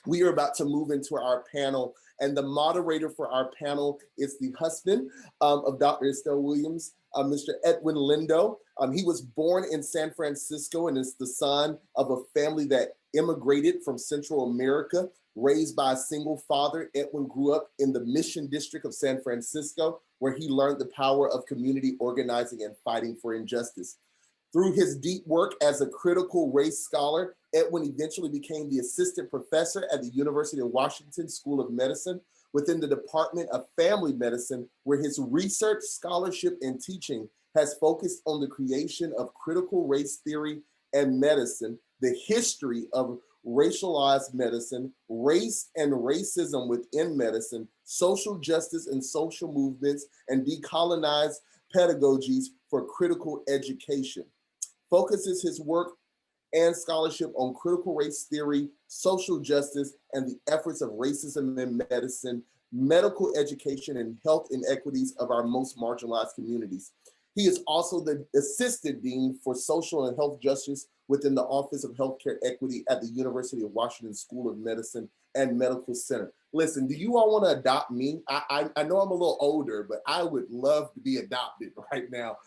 We are about to move into our panel, and the moderator for our panel is the husband of Dr. Estelle Williams, Mr. Edwin Lindo. He was born in San Francisco and is the son of a family that immigrated from Central America. Raised by a single father, Edwin grew up in the Mission District of San Francisco, where he learned the power of community organizing and fighting for injustice. Through his deep work as a critical race scholar, Edwin eventually became the assistant professor at the University of Washington School of Medicine within the Department of Family Medicine, where his research, scholarship, and teaching has focused on the creation of critical race theory and medicine, the history of racialized medicine, race and racism within medicine, social justice and social movements, and decolonized pedagogies for critical education. Focuses his work and scholarship on critical race theory, social justice, and the efforts of racism in medicine, medical education, and health inequities of our most marginalized communities. He is also the Assistant Dean for Social and Health Justice within the Office of Healthcare Equity at the University of Washington School of Medicine and Medical Center. Listen, do you all want to adopt me? I know I'm a little older, but I would love to be adopted right now.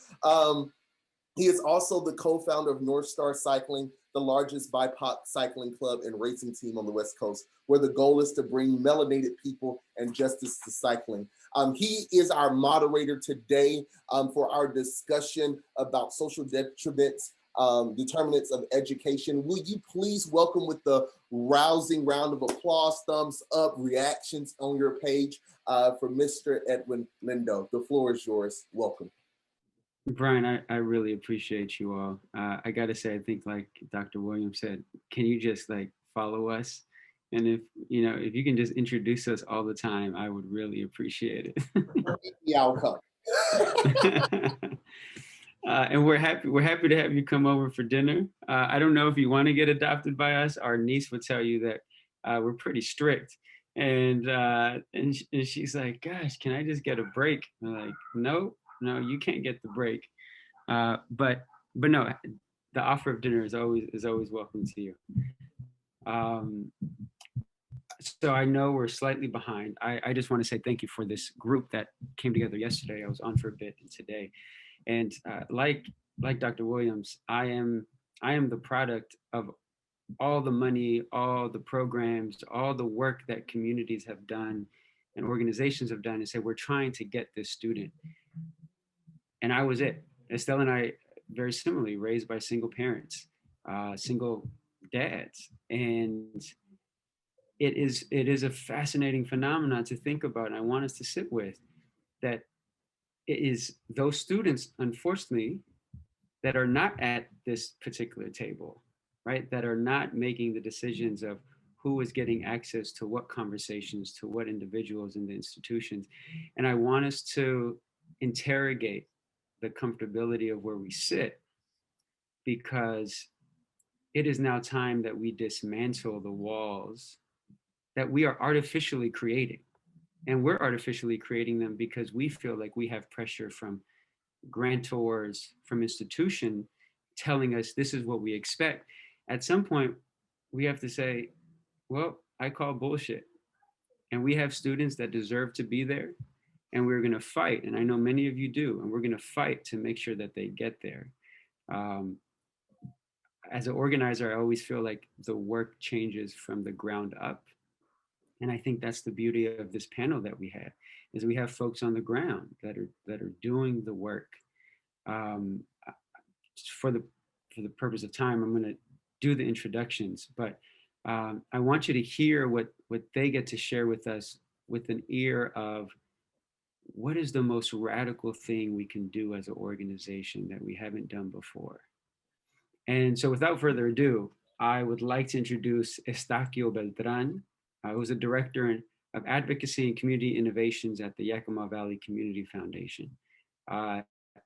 He is also the co-founder of North Star Cycling, the largest BIPOC cycling club and racing team on the West Coast, where the goal is to bring melanated people and justice to cycling. He is our moderator today for our discussion about social determinants of education. Will you please welcome with the rousing round of applause, thumbs up, reactions on your page for Mr. Edwin Lindo. The floor is yours. Welcome. Brian, I really appreciate you all. I got to say, I think like Dr. Williams said, can you just like follow us? And if you can just introduce us all the time, I would really appreciate it. The outcome. And we're happy to have you come over for dinner. I don't know if you want to get adopted by us. Our niece would tell you that we're pretty strict. And she's like, gosh, can I just get a break? I'm like, no, you can't get the break. But no, the offer of dinner is always welcome to you. So I know we're slightly behind. I just want to say thank you for this group that came together yesterday. I was on for a bit and today. And like Dr. Williams, I am the product of all the money, all the programs, all the work that communities have done and organizations have done and say, we're trying to get this student. And I was it. Estelle and I, very similarly, raised by single parents, single dads. And it is a fascinating phenomenon to think about. And I want us to sit with that. It is those students, unfortunately, that are not at this particular table, right? That are not making the decisions of who is getting access to what conversations, to what individuals in the institutions. And I want us to interrogate the comfortability of where we sit, because it is now time that we dismantle the walls that we are artificially creating. And we're artificially creating them because we feel like we have pressure from grantors, from institution telling us this is what we expect. At some point, we have to say, well, I call bullshit. And we have students that deserve to be there, and we're going to fight. And I know many of you do, and we're going to fight to make sure that they get there. As an organizer, I always feel like the work changes from the ground up. And I think that's the beauty of this panel that we had, is we have folks on the ground that are doing the work. For the purpose of time, I'm going to do the introductions, but I want you to hear what they get to share with us, with an ear of what is the most radical thing we can do as an organization that we haven't done before. And so without further ado, I would like to introduce Estaquio Beltran, who's a director of advocacy and community innovations at the Yakima Valley Community Foundation.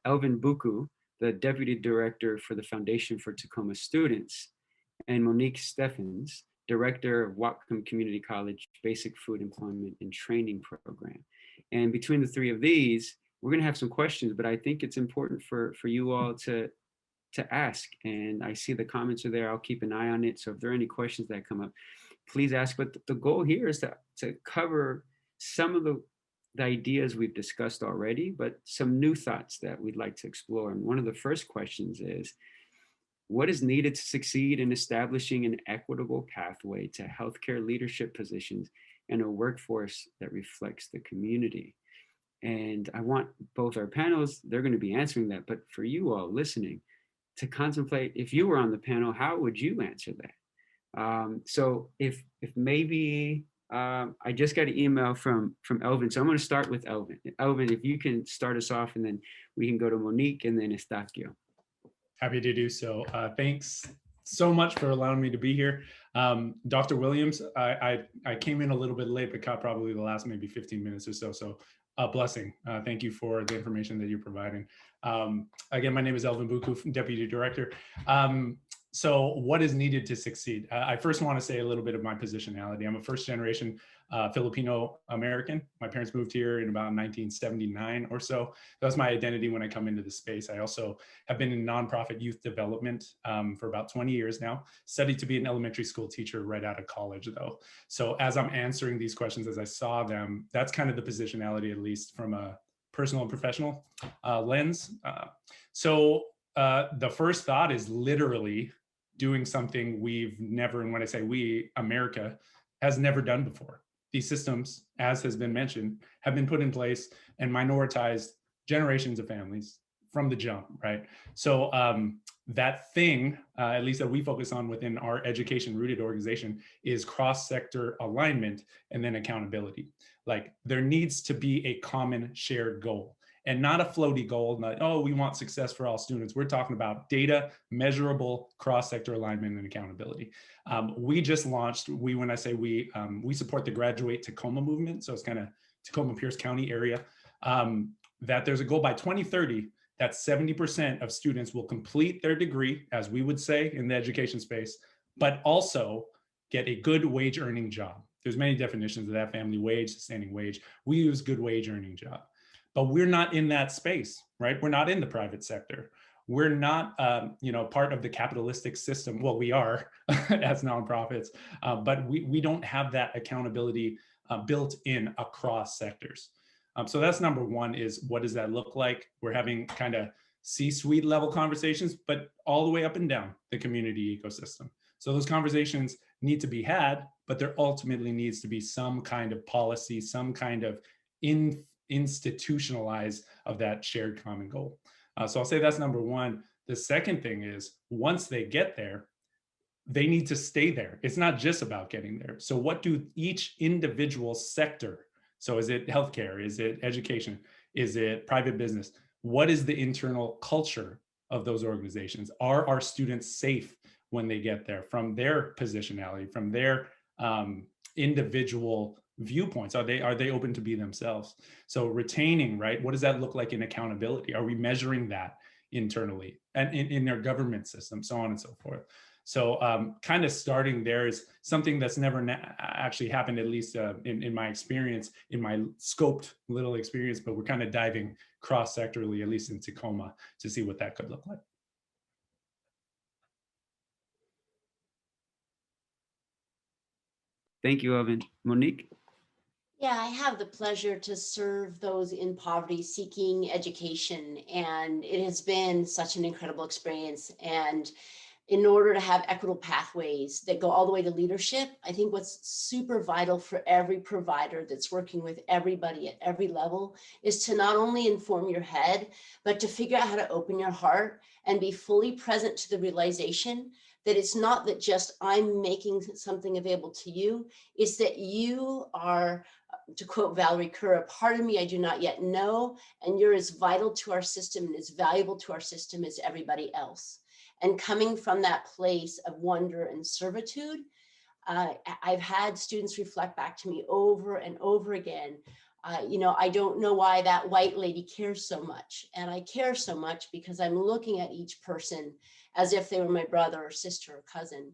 Elvin Buku, the deputy director for the Foundation for Tacoma Students, and Monique Steffens, director of Whatcom Community College Basic Food Employment and Training Program. And between the three of these, we're going to have some questions, but I think it's important for you all to ask. And I see the comments are there. I'll keep an eye on it. So if there are any questions that come up, please ask. But the goal here is to cover some of the ideas we've discussed already, but some new thoughts that we'd like to explore. And one of the first questions is, what is needed to succeed in establishing an equitable pathway to healthcare leadership positions and a workforce that reflects the community? And I want both our panels, they're going to be answering that, but for you all listening, to contemplate, if you were on the panel, how would you answer that? So if maybe I just got an email from Elvin, so I'm going to start with Elvin. Elvin, if you can start us off, and then we can go to Monique and then Estacio. Happy to do so. Thanks so much for allowing me to be here. Dr. Williams, I came in a little bit late, but caught probably the last maybe 15 minutes or so. So a blessing. Thank you for the information that you're providing. Again, my name is Elvin Buku, Deputy Director. So what is needed to succeed? I first want to say a little bit of my positionality. I'm a first generation Filipino American. My parents moved here in about 1979 or so. That was my identity when I come into the space. I also have been in nonprofit youth development for about 20 years now. Studied to be an elementary school teacher right out of college though. So as I'm answering these questions, as I saw them, that's kind of the positionality, at least from a personal and professional lens. So the first thought is literally doing something we've never, and when I say we, America, has never done before. These systems, as has been mentioned, have been put in place and minoritized generations of families from the jump, right? So that thing, at least that we focus on within our education-rooted organization, is cross-sector alignment and then accountability. Like there needs to be a common shared goal. And not a floaty goal, not, oh, we want success for all students. We're talking about data, measurable cross-sector alignment and accountability. We just launched, when I say we support the Graduate Tacoma movement. So it's kind of Tacoma, Pierce County area, that there's a goal by 2030 that 70% of students will complete their degree, as we would say in the education space, but also get a good wage earning job. There's many definitions of that: family wage, sustaining wage. We use good wage earning job. But we're not in that space, right? We're not in the private sector. We're not, part of the capitalistic system. Well, we are as nonprofits, but we don't have that accountability built in across sectors. So that's number one, is what does that look like? We're having kind of C-suite level conversations, but all the way up and down the community ecosystem. So those conversations need to be had, but there ultimately needs to be some kind of policy, some kind of institutionalize of that shared common goal. So I'll say that's number one. The second thing is, once they get there, they need to stay there. It's not just about getting there. So what do each individual sector, so is it healthcare, is it education, is it private business, what is the internal culture of those organizations? Are our students safe when they get there, from their positionality, from their individual viewpoints? Are they open to be themselves? So retaining, right? What does that look like in accountability? Are we measuring that internally and in their government system, so on and so forth? So kind of starting there is something that's never actually happened, at least in my experience, in my scoped little experience, but we're kind of diving cross-sectorally, at least in Tacoma, to see what that could look like. Thank you, Elvin. Monique? Yeah, I have the pleasure to serve those in poverty seeking education, and it has been such an incredible experience. And in order to have equitable pathways that go all the way to leadership, I think what's super vital for every provider that's working with everybody at every level is to not only inform your head, but to figure out how to open your heart and be fully present to the realization that it's not that just I'm making something available to you, it's that you are, to quote Valerie Kerr, a part of me I do not yet know, and you're as vital to our system and as valuable to our system as everybody else. And coming from that place of wonder and servitude, I've had students reflect back to me over and over again, I don't know why that white lady cares so much. And I care so much because I'm looking at each person as if they were my brother or sister or cousin.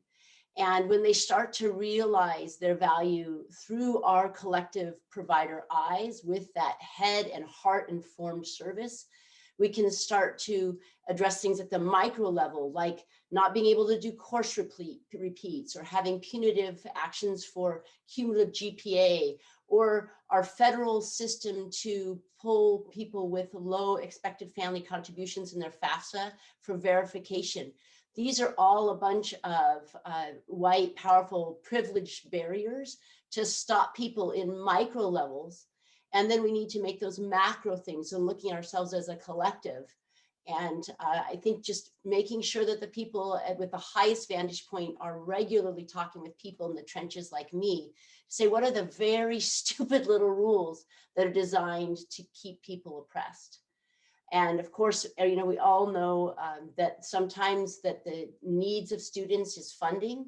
And when they start to realize their value through our collective provider eyes with that head and heart informed service, We can start to address things at the micro level, like not being able to do course repeats, or having punitive actions for cumulative GPA, or our federal system to pull people with low expected family contributions in their FAFSA for verification. These are all a bunch of white, powerful, privileged barriers to stop people in micro levels. And then we need to make those macro things and looking at ourselves as a collective. And I think just making sure that the people with the highest vantage point are regularly talking with people in the trenches like me, to say, what are the very stupid little rules that are designed to keep people oppressed? And of course, we all know that sometimes that the needs of students is funding.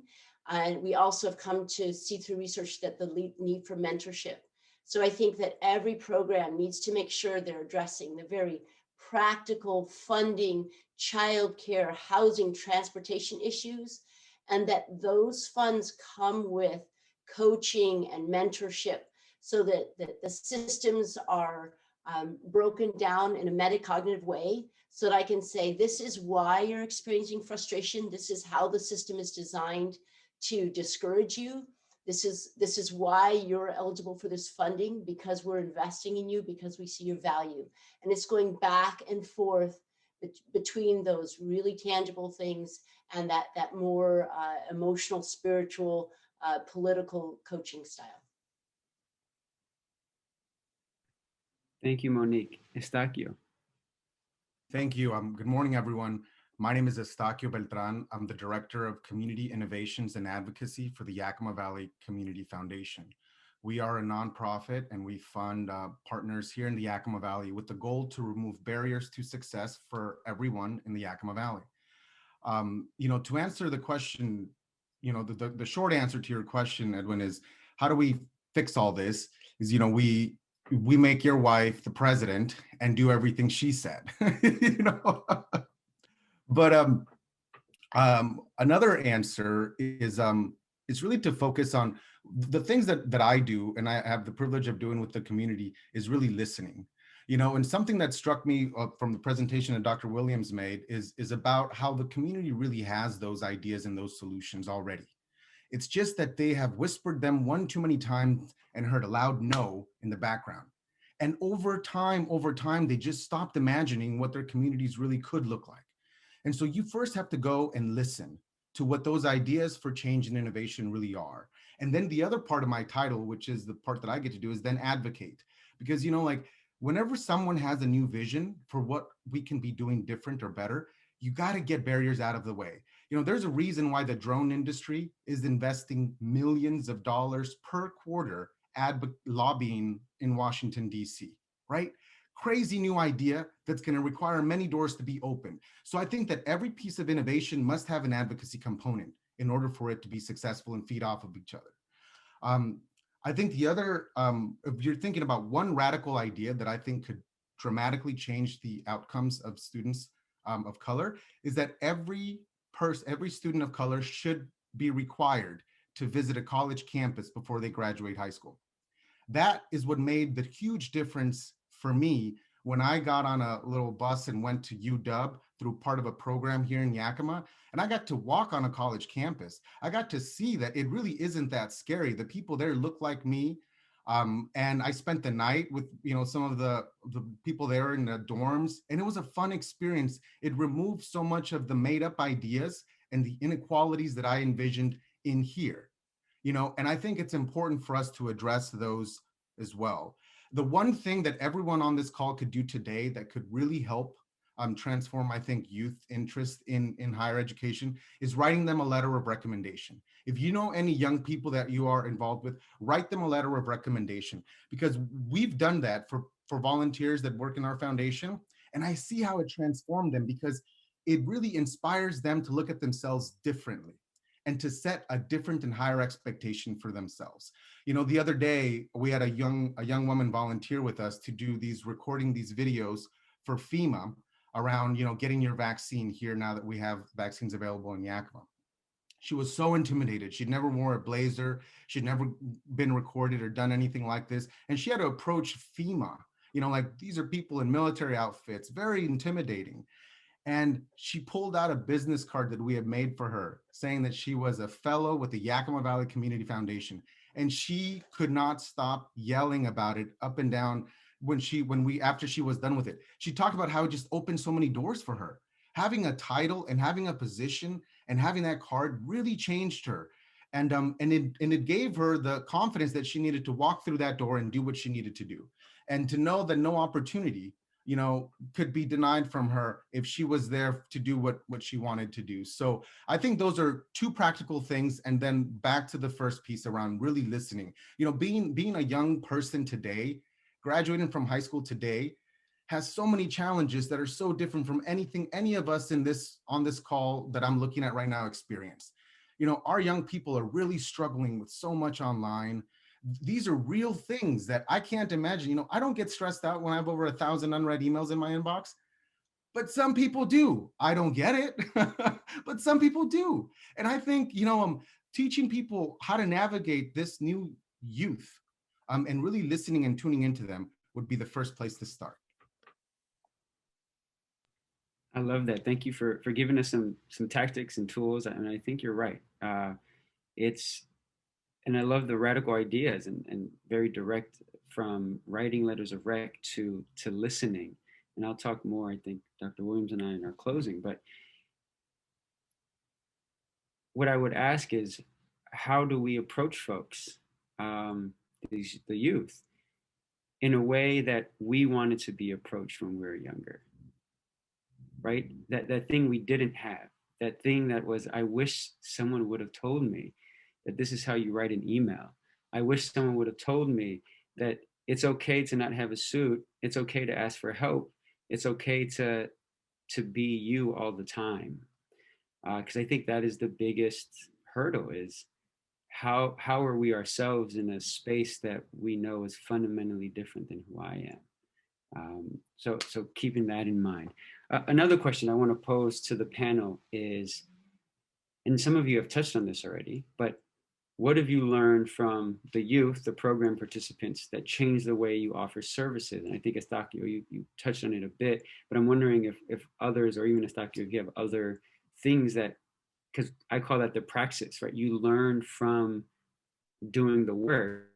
And we also have come to see through research that the need for mentorship. So I think that every program needs to make sure they're addressing the very practical funding, childcare, housing, transportation issues, and that those funds come with coaching and mentorship so that the systems are broken down in a metacognitive way, so that I can say, this is why you're experiencing frustration. This is how the system is designed to discourage you. This is why you're eligible for this funding, because we're investing in you, because we see your value. And it's going back and forth between those really tangible things and that more emotional, spiritual, political coaching style. Thank you, Monique. Estaquio. Thank you. Good morning, everyone. My name is Estaquio Beltran. I'm the Director of Community Innovations and Advocacy for the Yakima Valley Community Foundation. We are a nonprofit and we fund partners here in the Yakima Valley with the goal to remove barriers to success for everyone in the Yakima Valley. To answer the question, the short answer to your question, Edwin, is how do we fix all this? Is, we make your wife the president and do everything she said, But another answer is really to focus on the things that I do, and I have the privilege of doing with the community, is really listening. And something that struck me from the presentation that Dr. Williams made is about how the community really has those ideas and those solutions already. It's just that they have whispered them one too many times and heard a loud no in the background. And over time, they just stopped imagining what their communities really could look like. And so you first have to go and listen to what those ideas for change and innovation really are. And then the other part of my title, which is the part that I get to do, is then advocate. Because, whenever someone has a new vision for what we can be doing different or better, you got to get barriers out of the way. There's a reason why the drone industry is investing millions of dollars per quarter lobbying in Washington, D.C., right? Crazy new idea that's going to require many doors to be open. So I think that every piece of innovation must have an advocacy component in order for it to be successful and feed off of each other. I think the other, if you're thinking about one radical idea that I think could dramatically change the outcomes of students of color, is that every student of color should be required to visit a college campus before they graduate high school. That is what made the huge difference for me when I got on a little bus and went to UW through part of a program here in Yakima, and I got to walk on a college campus. I got to see that it really isn't that scary. The people there look like me. And I spent the night with some of the people there in the dorms, and it was a fun experience. It removed so much of the made up ideas and the inequalities that I envisioned in here. And I think it's important for us to address those as well. The one thing that everyone on this call could do today that could really help transform, I think, youth interest in higher education is writing them a letter of recommendation. If you know any young people that you are involved with, write them a letter of recommendation, because we've done that for volunteers that work in our foundation. And I see how it transformed them, because it really inspires them to look at themselves differently and to set a different and higher expectation for themselves. The other day, we had a young woman volunteer with us to do recording these videos for FEMA around, getting your vaccine here now that we have vaccines available in Yakima. She was so intimidated. She'd never worn a blazer. She'd never been recorded or done anything like this. And she had to approach FEMA You know, like these are people in military outfits, very intimidating. And she pulled out a business card that we had made for her saying that she was a fellow with the Yakima Valley Community Foundation. And she could not stop yelling about it up and down after she was done with it. She talked about how it just opened so many doors for her. Having a title and having a position and having that card really changed her. And it gave her the confidence that she needed to walk through that door and do what she needed to do. And to know that no opportunity, you know, could be denied from her if she was there to do what she wanted to do. So I think those are two practical things. And then back to the first piece around really listening. You know, being a young person today, graduating from high school today, has so many challenges that are so different from anything any of us on this call that I'm looking at right now experience. You know, our young people are really struggling with so much online. These are real things that I can't imagine. You know, I don't get stressed out when I have over 1,000 unread emails in my inbox, but some people do. I don't get it, but some people do. And I think, you know, teaching people how to navigate this new youth and really listening and tuning into them would be the first place to start. I love that. Thank you for giving us some tactics and tools. And I think you're right. And I love the radical ideas and very direct, from writing letters of rec to listening. And I'll talk more, I think, Dr. Williams and I in our closing. But what I would ask is, how do we approach folks, the youth, in a way that we wanted to be approached when we were younger? Right? That thing we didn't have, that thing that was, I wish someone would have told me that this is how you write an email. I wish someone would have told me that it's okay to not have a suit. It's okay to ask for help. It's okay to be you all the time. Because I think that is the biggest hurdle, is how are we ourselves in a space that we know is fundamentally different than who I am. So keeping that in mind. Another question I want to pose to the panel is, and some of you have touched on this already, but what have you learned from the youth, the program participants, that changed the way you offer services? And I think, Estacio, you touched on it a bit, but I'm wondering if others, or even Estacio, if you have other things that, because I call that the praxis, right? You learn from doing the work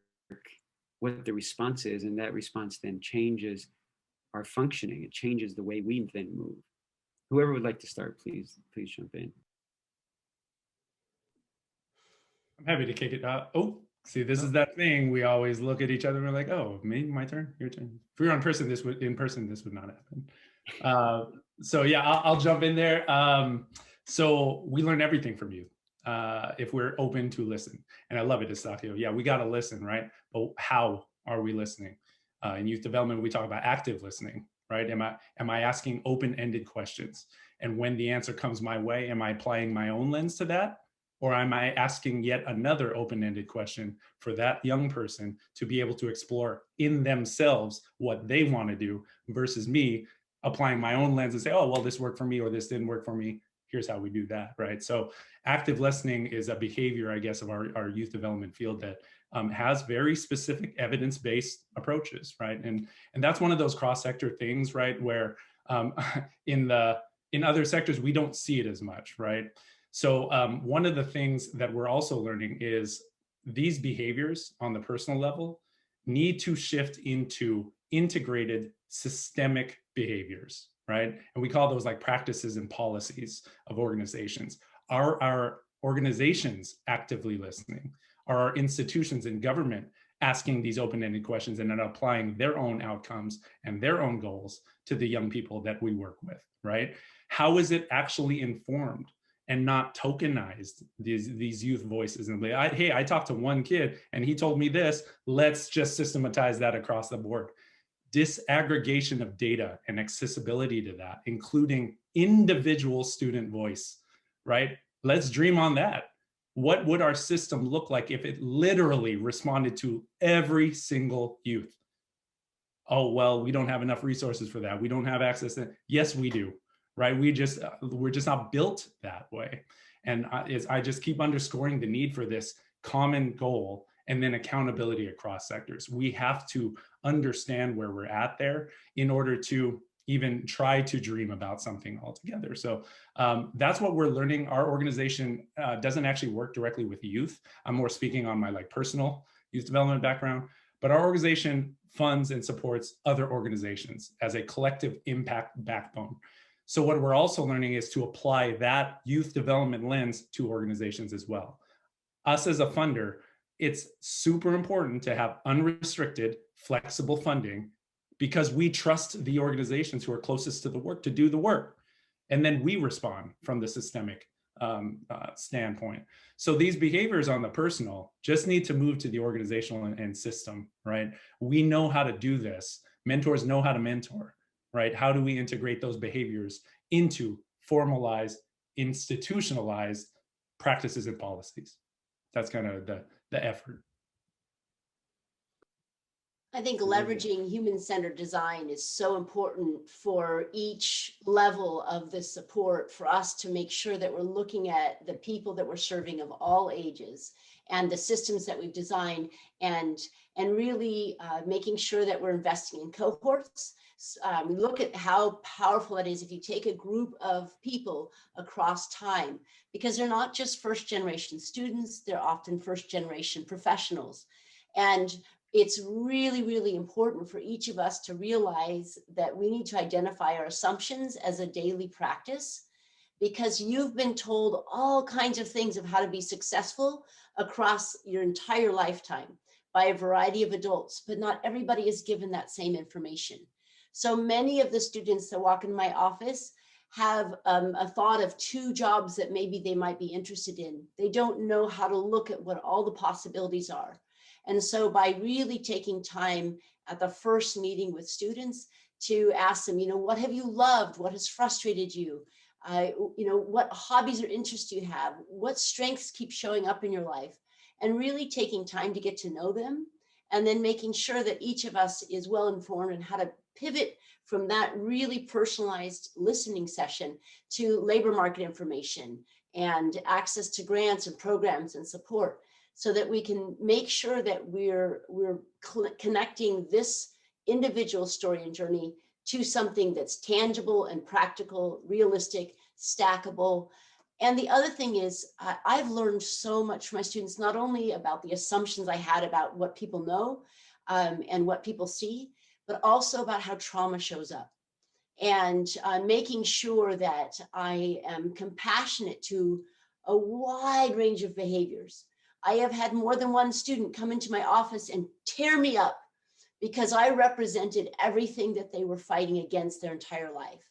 what the response is, and that response then changes our functioning. It changes the way we then move. Whoever would like to start, please jump in. I'm happy to kick it out. Oh, see, this is that thing. We always look at each other and we're like, oh, me, my turn, your turn. If we were in person, this would not happen. So yeah, I'll jump in there. So we learn everything from you if we're open to listen. And I love it, Estacio. Yeah, we got to listen, right? But how are we listening? In youth development, we talk about active listening, right? Am I asking open-ended questions? And when the answer comes my way, am I applying my own lens to that? Or am I asking yet another open-ended question for that young person to be able to explore in themselves what they want to do, versus me applying my own lens and say, oh, well, this worked for me, or this didn't work for me. Here's how we do that, right? So active listening is a behavior, I guess, of our youth development field that has very specific evidence-based approaches, right? And that's one of those cross-sector things, right, where in other sectors, we don't see it as much, right? So one of the things that we're also learning is these behaviors on the personal level need to shift into integrated systemic behaviors, right? And we call those like practices and policies of organizations. Are our organizations actively listening? Are our institutions in government asking these open-ended questions and then applying their own outcomes and their own goals to the young people that we work with, right? How is it actually informed and not tokenized, these youth voices? And hey, I talked to one kid and he told me this, let's just systematize that across the board. Disaggregation of data and accessibility to that, including individual student voice, right? Let's dream on that. What would our system look like if it literally responded to every single youth? Oh, well, we don't have enough resources for that. We don't have access to it. Yes, we do. Right? We're just not built that way. And I just keep underscoring the need for this common goal and then accountability across sectors. We have to understand where we're at there in order to even try to dream about something altogether. So that's what we're learning. Our organization doesn't actually work directly with youth. I'm more speaking on my personal youth development background, but our organization funds and supports other organizations as a collective impact backbone. So what we're also learning is to apply that youth development lens to organizations as well. Us as a funder, it's super important to have unrestricted, flexible funding because we trust the organizations who are closest to the work to do the work. And then we respond from the systemic standpoint. So these behaviors on the personal just need to move to the organizational and system, right? We know how to do this. Mentors know how to mentor, right? How do we integrate those behaviors into formalized, institutionalized practices and policies? That's kind of the effort. I think leveraging human-centered design is so important for each level of the support for us to make sure that we're looking at the people that we're serving of all ages and the systems that we've designed and really making sure that we're investing in cohorts. We look at how powerful it is if you take a group of people across time, because they're not just first-generation students, they're often first-generation professionals. And it's really, really important for each of us to realize that we need to identify our assumptions as a daily practice, because you've been told all kinds of things of how to be successful across your entire lifetime by a variety of adults, but not everybody is given that same information. So many of the students that walk in my office have a thought of 2 jobs that maybe they might be interested in. They don't know how to look at what all the possibilities are. And so by really taking time at the first meeting with students to ask them, what have you loved? What has frustrated you? What hobbies or interests do you have? What strengths keep showing up in your life? And really taking time to get to know them, and then making sure that each of us is well informed on how to pivot from that really personalized listening session to labor market information and access to grants and programs and support, so that we can make sure that we're connecting this individual story and journey to something that's tangible and practical, realistic, stackable. And the other thing is, I've learned so much from my students, not only about the assumptions I had about what people know and what people see, but also about how trauma shows up. And making sure that I am compassionate to a wide range of behaviors. I have had more than one student come into my office and tear me up because I represented everything that they were fighting against their entire life.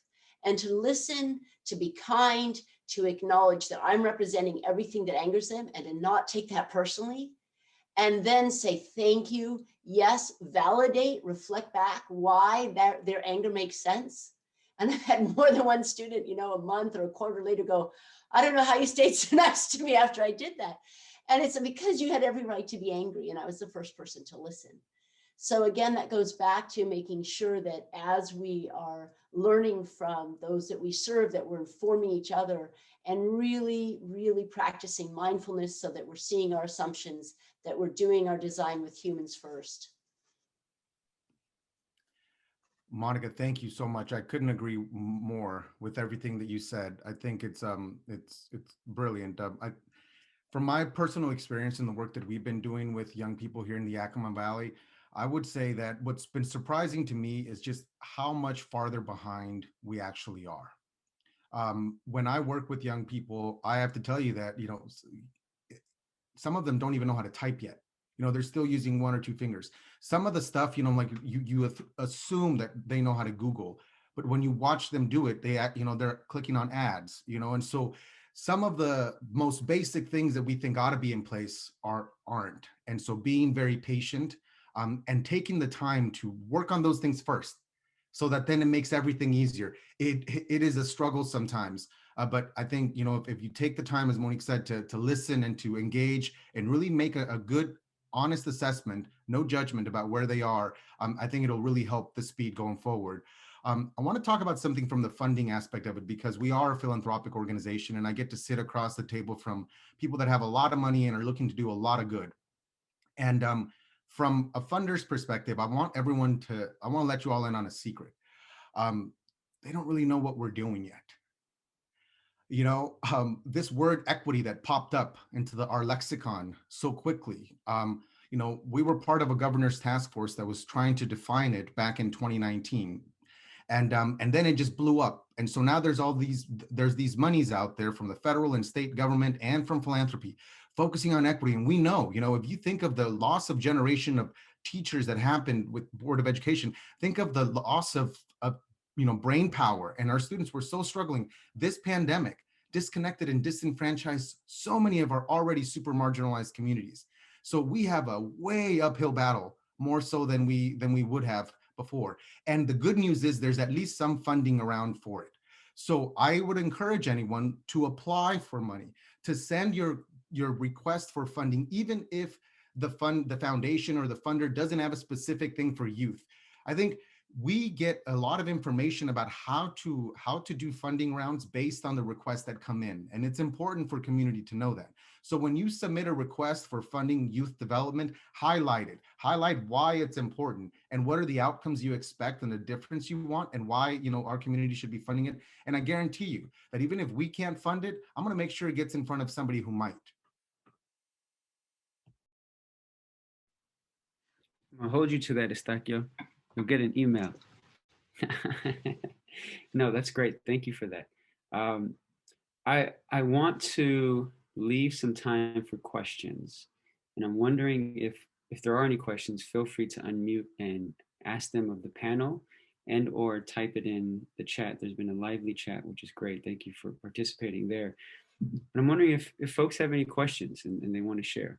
And to listen, to be kind, to acknowledge that I'm representing everything that angers them and to not take that personally, and then say thank you, yes, validate, reflect back why their anger makes sense. And I've had more than one student, a month or a quarter later go, I don't know how you stayed so nice to me after I did that. And it's because you had every right to be angry, and I was the first person to listen. So again, that goes back to making sure that as we are learning from those that we serve, that we're informing each other and really, really practicing mindfulness so that we're seeing our assumptions, that we're doing our design with humans first. Monica, thank you so much. I couldn't agree more with everything that you said. I think it's brilliant. From my personal experience in the work that we've been doing with young people here in the Yakima Valley, I would say that what's been surprising to me is just how much farther behind we actually are. When I work with young people, I have to tell you that, some of them don't even know how to type yet. They're still using 1 or 2 fingers. Some of the stuff, like you assume that they know how to Google, but when you watch them do it, they're clicking on ads, and so some of the most basic things that we think ought to be in place aren't. And so being very patient and taking the time to work on those things first, so that then it makes everything easier. It is a struggle sometimes, but I think, if you take the time, as Monique said, to listen and to engage and really make a good, honest assessment, no judgment about where they are, I think it'll really help the speed going forward. I want to talk about something from the funding aspect of it, because we are a philanthropic organization and I get to sit across the table from people that have a lot of money and are looking to do a lot of good. And from a funder's perspective, I want to let you all in on a secret. They don't really know what we're doing yet. You know, this word equity that popped up into our lexicon so quickly. You know, we were part of a governor's task force that was trying to define it back in 2019. And then it just blew up. And so now there's these monies out there from the federal and state government and from philanthropy focusing on equity. And we know, you know, if you think of the loss of generation of teachers that happened with Board of Education, think of the loss of you know, brain power. And our students were so struggling. This pandemic disconnected and disenfranchised so many of our already super marginalized communities. So we have a way uphill battle, more so than we would have before. And the good news is there's at least some funding around for it. So I would encourage anyone to apply for money, to send your request for funding, even if the foundation or the funder doesn't have a specific thing for youth. I think we get a lot of information about how to do funding rounds based on the requests that come in. And it's important for community to know that. So when you submit a request for funding youth development, highlight it, highlight why it's important and what are the outcomes you expect and the difference you want and why, you know, our community should be funding it. And I guarantee you that even if we can't fund it, I'm going to make sure it gets in front of somebody who might. I'll hold you to that, Estaquio. You'll get an email. No, that's great. Thank you for that. I want to leave some time for questions. And I'm wondering if there are any questions, feel free to unmute and ask them of the panel and or type it in the chat. There's been a lively chat, which is great. Thank you for participating there. But I'm wondering if folks have any questions and they want to share.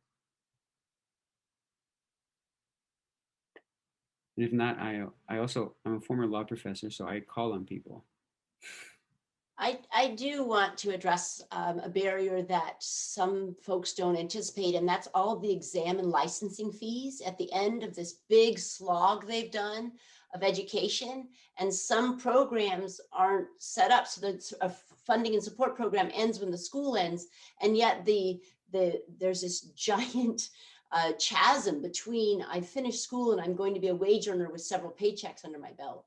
And if not, I'm a former law professor, so I call on people. I do want to address a barrier that some folks don't anticipate, and that's all of the exam and licensing fees at the end of this big slog they've done of education. And some programs aren't set up so that a funding and support program ends when the school ends, and yet there's this giant chasm between I finished school and I'm going to be a wage earner with several paychecks under my belt.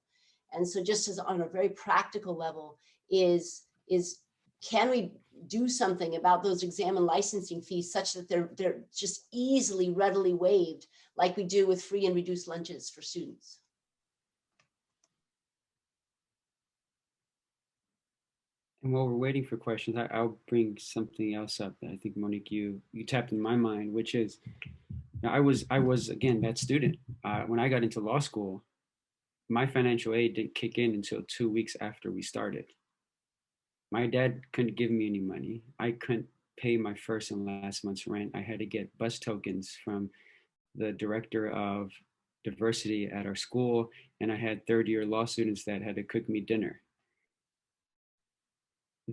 And so just as on a very practical level, is can we do something about those exam and licensing fees such that they're just easily, readily waived, like we do with free and reduced lunches for students? And while we're waiting for questions, I'll bring something else up that I think, Monique, you tapped in my mind, which is, I was again that student when I got into law school. My financial aid didn't kick in until 2 weeks after we started. My dad couldn't give me any money. I couldn't pay my first and last month's rent. I had to get bus tokens from the director of diversity at our school, and I had third-year law students that had to cook me dinner.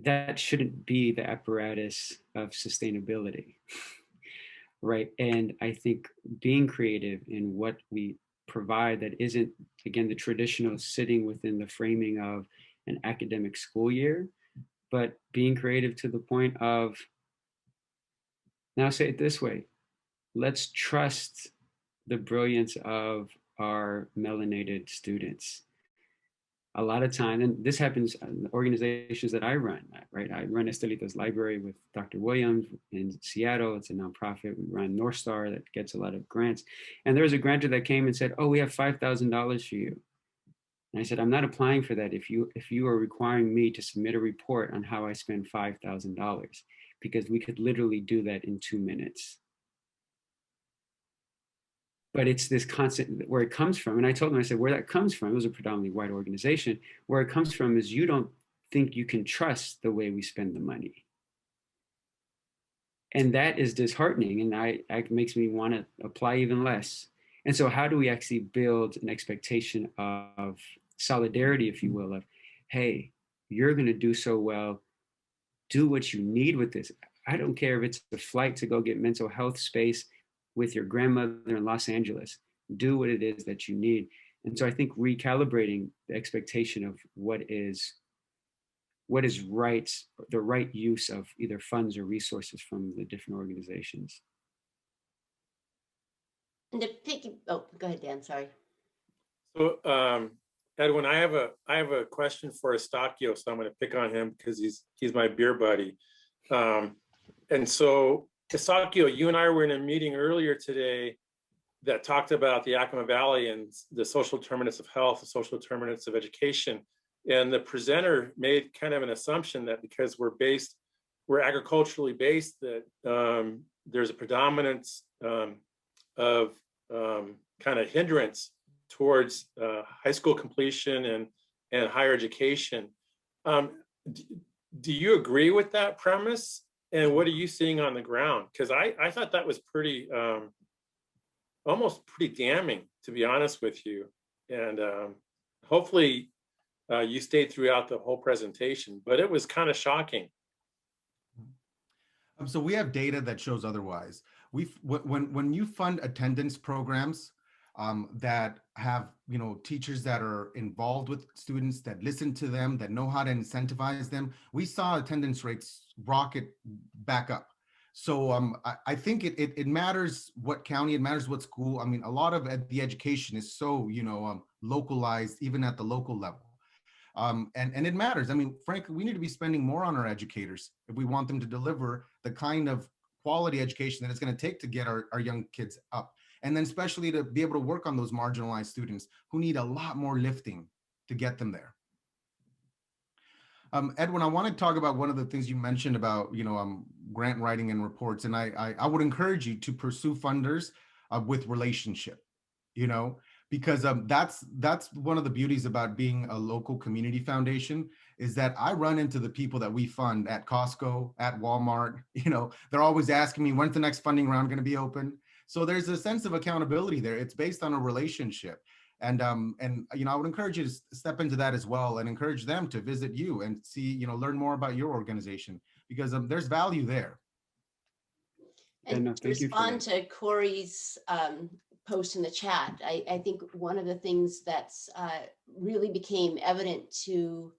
That shouldn't be the apparatus of sustainability, right? And I think being creative in what we provide that isn't, again, the traditional sitting within the framing of an academic school year, but being creative to the point of, now I'll say it this way, let's trust the brilliance of our melanated students. A lot of time, and this happens in organizations that I run, right? I run Estelita's Library with Dr. Williams in Seattle. It's a nonprofit. We run North Star that gets a lot of grants. And there was a grantor that came and said, oh, we have $5,000 for you. And I said, I'm not applying for that if you are requiring me to submit a report on how I spend $5,000, because we could literally do that in 2 minutes. But it's this constant, where it comes from. And I told them, I said, where that comes from, it was a predominantly white organization. Where it comes from is you don't think you can trust the way we spend the money. And that is disheartening. And it makes me want to apply even less. And so how do we actually build an expectation of solidarity, if you will, of, hey, you're going to do so well, do what you need with this. I don't care if it's a flight to go get mental health space with your grandmother in Los Angeles, do what it is that you need. And so I think recalibrating the expectation of what is right, the right use of either funds or resources from the different organizations. And to pick, oh, go ahead, Dan, sorry. So, Edwin, I have a question for Estacio, so I'm going to pick on him because he's my beer buddy. And so, Estacio, you and I were in a meeting earlier today that talked about the Yakima Valley and the social determinants of health, the social determinants of education. And the presenter made kind of an assumption that because we're agriculturally based, that there's a predominance of kind of hindrance towards high school completion and higher education. Do you agree with that premise? And what are you seeing on the ground? Because I thought that was pretty, almost pretty damning, to be honest with you. And hopefully you stayed throughout the whole presentation, but it was kind of shocking. So we have data that shows otherwise. When you fund attendance programs that have teachers that are involved with students, that listen to them, that know how to incentivize them, we saw attendance rates rocket back up. So I think it matters what county, it matters what school. I mean, a lot of the education is so localized, even at the local level. And it matters. I mean, frankly, we need to be spending more on our educators if we want them to deliver the kind of quality education that it's going to take to get our young kids up. And then especially to be able to work on those marginalized students who need a lot more lifting to get them there. Edwin, I want to talk about one of the things you mentioned about, grant writing and reports. And I would encourage you to pursue funders with relationship, because that's one of the beauties about being a local community foundation, is that I run into the people that we fund at Costco, at Walmart. They're always asking me, when's the next funding round going to be open? So there's a sense of accountability there. It's based on a relationship. And I would encourage you to step into that as well, and encourage them to visit you and see, learn more about your organization, because there's value there. And to respond to Corey's post in the chat, I think one of the things that's really became evident to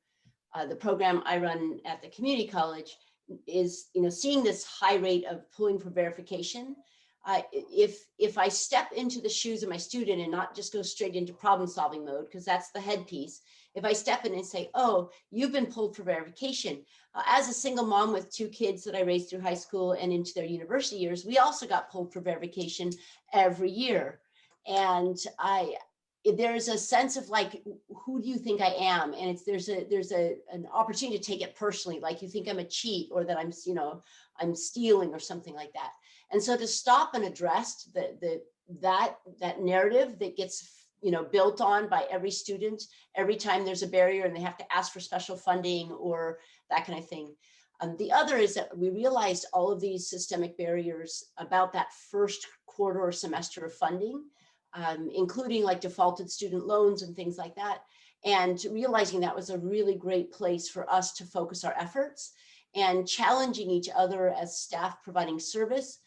the program I run at the community college is, seeing this high rate of pulling for verification. If I step into the shoes of my student and not just go straight into problem solving mode, because that's the headpiece, if I step in and say, oh, you've been pulled for verification. As a single mom with 2 kids that I raised through high school and into their university years, we also got pulled for verification every year. And there's a sense of like, who do you think I am? And there's an opportunity to take it personally, like you think I'm a cheat, or that I'm stealing or something like that. And so to stop and address that narrative that gets built on by every student every time there's a barrier and they have to ask for special funding or that kind of thing. The other is that we realized all of these systemic barriers about that first quarter or semester of funding, including like defaulted student loans and things like that. And realizing that was a really great place for us to focus our efforts, and challenging each other as staff providing service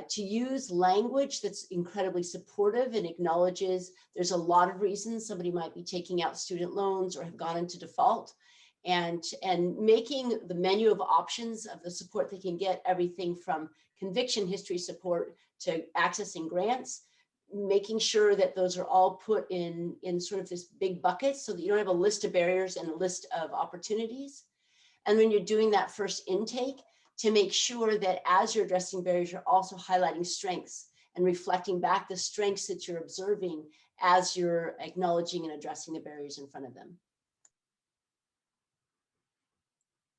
to use language that's incredibly supportive and acknowledges there's a lot of reasons somebody might be taking out student loans or have gone into default, and making the menu of options of the support they can get, everything from conviction history support to accessing grants, making sure that those are all put in sort of this big bucket so that you don't have a list of barriers and a list of opportunities. And when you're doing that first intake, to make sure that as you're addressing barriers, you're also highlighting strengths and reflecting back the strengths that you're observing as you're acknowledging and addressing the barriers in front of them.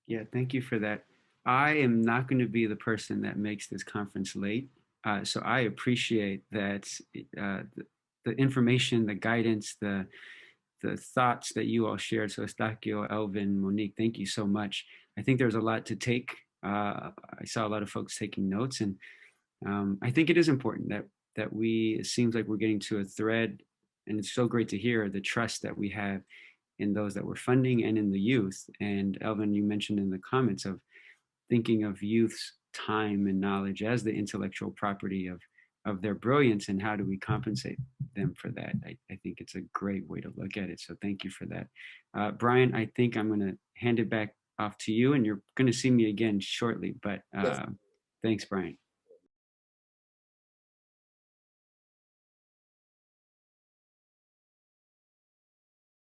Yeah, thank you for that. I am not going to be the person that makes this conference late. So I appreciate that the information, the guidance, the thoughts that you all shared. So Estacio, Elvin, Monique, thank you so much. I think there's a lot to take. I saw a lot of folks taking notes, and I think it is important that it seems like we're getting to a thread, and it's so great to hear the trust that we have in those that we're funding and in the youth. And Elvin, you mentioned in the comments of thinking of youth's time and knowledge as the intellectual property of their brilliance, and how do we compensate them for that? I think it's a great way to look at it. So thank you for that. Brian, I think I'm going to hand it back off to you, and you're going to see me again shortly, but Yes. Thanks, Brian.